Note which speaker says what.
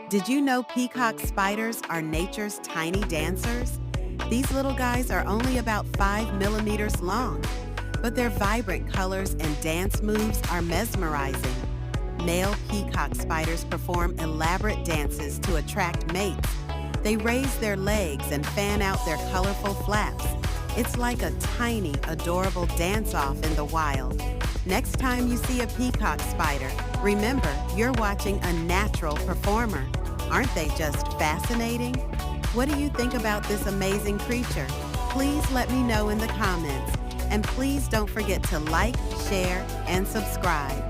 Speaker 1: Did you know peacock spiders are nature's tiny dancers? These little guys are only about 5 millimeters long, but their vibrant colors and dance moves are mesmerizing. Male peacock spiders perform elaborate dances to attract mates. They raise their legs and fan out their colorful flaps. It's like a tiny, adorable dance-off in the wild. Next time you see a peacock spider, remember you're watching a natural performer. Aren't they just fascinating? What do you think about this amazing creature? Please let me know in the comments. And please don't forget to like, share, and subscribe.